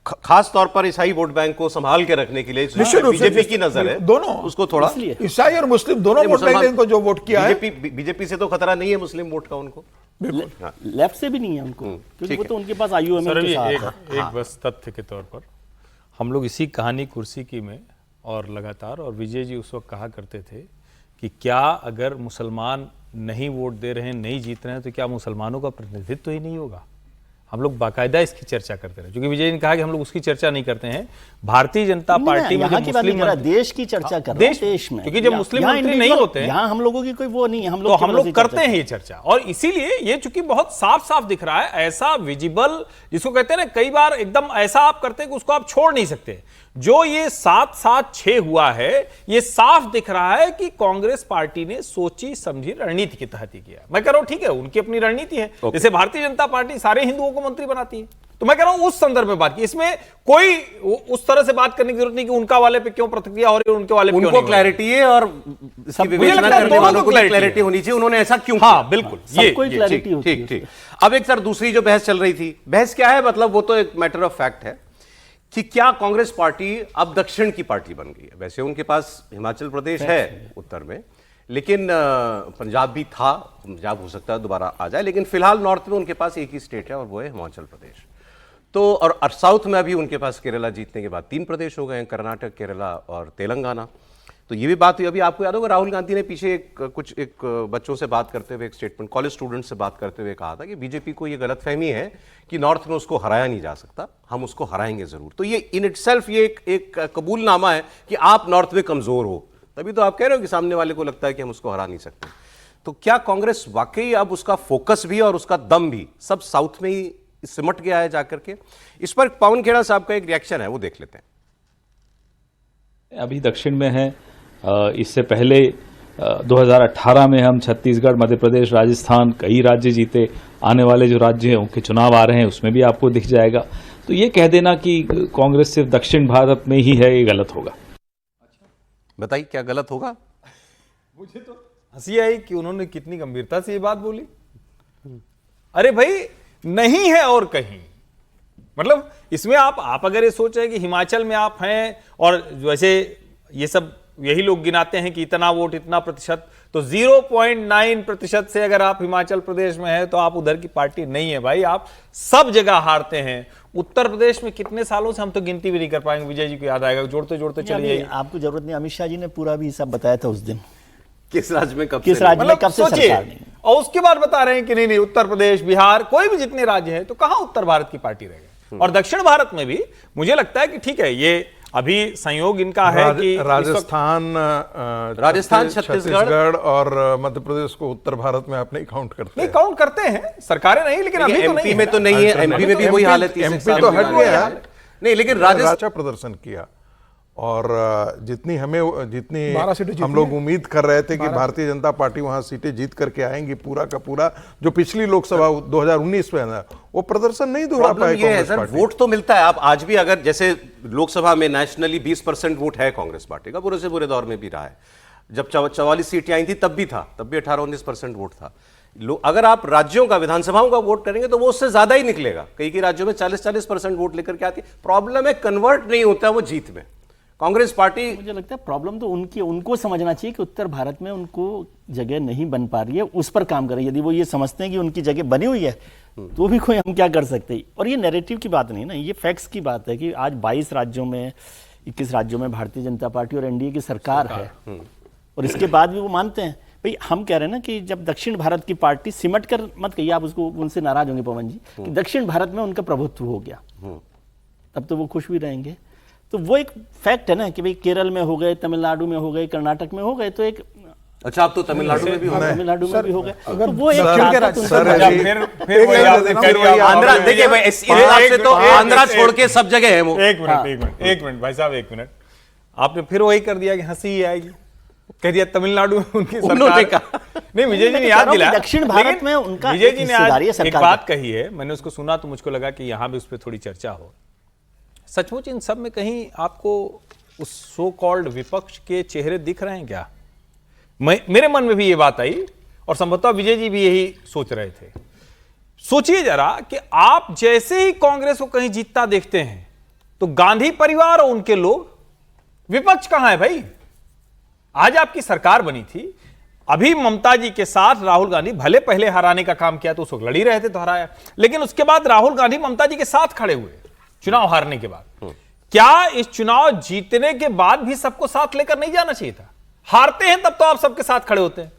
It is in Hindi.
खास तौर पर ईसाई वोट बैंक को संभाल के रखने के लिए बीजेपी की नजर है, दोनों उसको थोड़ा ईसाई और मुस्लिम दोनों वोट बैंक इनको जो वोट किया है, बीजेपी से तो खतरा नहीं है मुस्लिम वोट का उनको, लेफ्ट से भी नहीं है उनको, क्योंकि वो तो उनके पास आईयूएमएल के साथ एक बस तथ्य के तौर पर हम लोग इसी कहानी कुर्सी की में और लगातार, और विजय जी उस वक्त कहा करते थे कि क्या अगर मुसलमान नहीं वोट दे रहे हैं, नहीं जीत रहे हैं, तो क्या मुसलमानों का प्रतिनिधित्व ही नहीं होगा। हम लोग बाकायदा इसकी चर्चा करते रहे, क्योंकि विजय ने कहा कि हम लोग उसकी चर्चा नहीं करते हैं। भारतीय जनता पार्टी में जब मुस्लिम देश की चर्चा कर रहे हैं, देश में, क्योंकि जब मुस्लिम मंत्री नहीं होते हैं, यहाँ हम लोगों की कोई वो नहीं है, हम लोग करते हैं ये चर्चा। और इसीलिए ये चूंकि बहुत साफ साफ दिख रहा है, ऐसा विजिबल, जिसको कहते हैं ना, कई बार एकदम ऐसा आप करते हैं कि उसको आप छोड़ नहीं सकते। जो ये 7-7-6 हुआ है, ये साफ दिख रहा है कि कांग्रेस पार्टी ने सोची समझी रणनीति के तहत ही किया। मैं कह रहा हूं ठीक है, उनकी अपनी रणनीति है, जैसे भारतीय जनता पार्टी सारे हिंदुओं को मंत्री बनाती है, तो मैं कह रहा हूं उस संदर्भ में बात की। इसमें कोई उस तरह से बात करने की जरूरत नहीं कि उनका वाले पे क्यों प्रतिक्रिया हो रही है, उनके वाले पे क्यों नहीं। उनको क्लैरिटी है और विवेचना करने वालों को क्लैरिटी होनी चाहिए, उन्होंने ऐसा क्यों किया। हाँ बिल्कुल, ठीक। अब एक सर दूसरी जो बहस चल रही थी, बहस क्या है, मतलब वो तो एक मैटर ऑफ फैक्ट है कि क्या कांग्रेस पार्टी अब दक्षिण की पार्टी बन गई है। वैसे उनके पास हिमाचल प्रदेश है उत्तर में, लेकिन पंजाब भी था, पंजाब हो सकता है दोबारा आ जाए, लेकिन फिलहाल नॉर्थ में उनके पास एक ही स्टेट है और वो है हिमाचल प्रदेश। तो और साउथ में अभी उनके पास केरला जीतने के बाद 3 प्रदेश हो गए हैं, कर्नाटक, केरला और तेलंगाना। तो ये भी बात हुई, अभी आपको याद होगा राहुल गांधी ने पीछे एक बच्चों से बात करते हुए, एक स्टेटमेंट, कॉलेज स्टूडेंट से बात करते हुए कहा था कि बीजेपी को ये गलतफहमी है कि नॉर्थ में उसको हराया नहीं जा सकता, हम उसको हराएंगे जरूर। तो ये इन इटसेल्फ ये एक कबूलनामा है कि आप नॉर्थ में कमजोर हो, तभी तो आप कह रहे हो कि सामने वाले को लगता है कि हम उसको हरा नहीं सकते। तो क्या कांग्रेस वाकई अब उसका फोकस भी और उसका दम भी सब साउथ में ही सिमट गया है जाकर के? इस पर पवन खेड़ा साहब का एक रिएक्शन है, वो देख लेते हैं। अभी दक्षिण में है, इससे पहले 2018 में हम छत्तीसगढ़, मध्य प्रदेश, राजस्थान, कई राज्य जीते। आने वाले जो राज्य हैं उनके चुनाव आ रहे हैं, उसमें भी आपको दिख जाएगा। तो ये कह देना कि कांग्रेस सिर्फ दक्षिण भारत में ही है, ये गलत होगा। बताइए क्या गलत होगा? मुझे तो हंसी आई कि उन्होंने कितनी गंभीरता से ये बात बोली। अरे भाई नहीं है और कहीं, मतलब इसमें आप अगर ये सोच रहे कि हिमाचल में आप हैं और वैसे ये सब यही लोग गिनाते हैं कि इतना वोट, इतना प्रतिशत, तो 0.9% से अगर आप हिमाचल प्रदेश में हैं तो आप उधर की पार्टी नहीं है भाई, आप सब जगह हारते हैं। उत्तर प्रदेश में कितने सालों से हम तो गिनती भी नहीं कर पाएंगे, विजय जी को याद आएगा, जोड़ते जोड़ते चलिए। आपको जरूरत नहीं, अमित शाह जी ने पूरा भी सब बताया था उस दिन, किस राज्य में कब किस राज्य में कब से सरकार नहीं, और उसके बाद बता रहे हैं कि नहीं उत्तर प्रदेश, बिहार, कोई भी जितने राज्य हैं, तो कहां उत्तर भारत की पार्टी रह गई। और दक्षिण भारत में भी मुझे लगता है कि ठीक है, ये अभी संयोग इनका है कि राजस्थान, छत्तीसगढ़ और मध्य प्रदेश को उत्तर भारत में आप नहीं काउंट करते? नहीं काउंट करते हैं सरकारें, नहीं, लेकिन अभी तो एमपी में तो नहीं है, एमपी में भी वही हालत है, एमपी तो हट गया है। नहीं, लेकिन राजस्थान प्रदर्शन किया और जितनी हम लोग उम्मीद कर रहे थे कि भारतीय जनता पार्टी वहां सीटें जीत करके आएंगी, पूरा का पूरा जो पिछली लोकसभा 2019 में है वो प्रदर्ब नहीं दोहरा पाए कांग्रेस पार्टी। वोट तो मिलता है, आप आज भी अगर जैसे लोकसभा में नेशनली 20% वोट है कांग्रेस पार्टी का, पूरे से पूरे दौर में भी रहा है। जब 44 सीटें आई थी तब भी था, तब भी 18-19% वोट था। अगर आप राज्यों का, विधानसभाओं का वोट करेंगे तो वो उससे ज्यादा ही निकलेगा। कई राज्यों में 40-40% वोट लेकर के आती है। प्रॉब्लम है कन्वर्ट नहीं होता वो जीत में। कांग्रेस पार्टी, मुझे लगता है प्रॉब्लम तो उनको समझना चाहिए कि उत्तर भारत में उनको जगह नहीं बन पा रही है, उस पर काम करें। यदि वो ये समझते हैं कि उनकी जगह बनी हुई है तो भी कोई हम क्या कर सकते हैं। और ये नैरेटिव की बात नहीं ना, ये फैक्ट्स की बात है कि आज 22 राज्यों में, 21 राज्यों में भारतीय जनता पार्टी और एनडीए की सरकार है, और इसके बाद भी वो मानते हैं। भाई हम कह रहे हैं ना कि जब दक्षिण भारत की पार्टी सिमट कर, मत कहिए आप उसको, उनसे नाराज होंगे पवन जी, कि दक्षिण भारत में उनका प्रभुत्व हो गया, तब तो वो खुश भी रहेंगे। तो वो एक फैक्ट है ना कि भाई केरल में हो गए, तमिलनाडु में हो गए, कर्नाटक में हो गए, तो एक, अच्छा आप तो तमिलनाडु में भी हो गए, तमिलनाडु में भी हो गए, तो वो एक आंध्रा, देखिए भाई इस हिसाब से तो आंध्रा छोड़ के सब जगह है वो। एक मिनट भाई साहब, एक मिनट, आपने फिर वही कर दिया कि हंसी ही आएगी, कह दिया तमिलनाडु में उनकी सरकार। नहीं, विजय जी ने याद दिलाया दक्षिण भारत में उनका, विजय जी ने आज एक बात कही है, मैंने उसको सुना तो मुझको लगा कि यहां भी उस पर थोड़ी चर्चा हो। सचमुच इन सब में कहीं आपको उस सो कॉल्ड विपक्ष के चेहरे दिख रहे हैं क्या? मेरे मन में भी ये बात आई, और संभवतः विजय जी भी यही सोच रहे थे। सोचिए जरा कि आप जैसे ही कांग्रेस को कहीं जीतता देखते हैं तो गांधी परिवार और उनके लोग, विपक्ष कहां है भाई? आज आपकी सरकार बनी थी, अभी ममता जी के साथ राहुल गांधी भले पहले हराने का काम किया तो उस वक्त लड़ ही रहे थे तो हराया, लेकिन उसके बाद राहुल गांधी ममता जी के साथ खड़े हुए चुनाव हारने के बाद। क्या इस चुनाव जीतने के बाद भी सबको साथ लेकर नहीं जाना चाहिए था? हारते हैं तब तो आप सबके साथ खड़े होते हैं,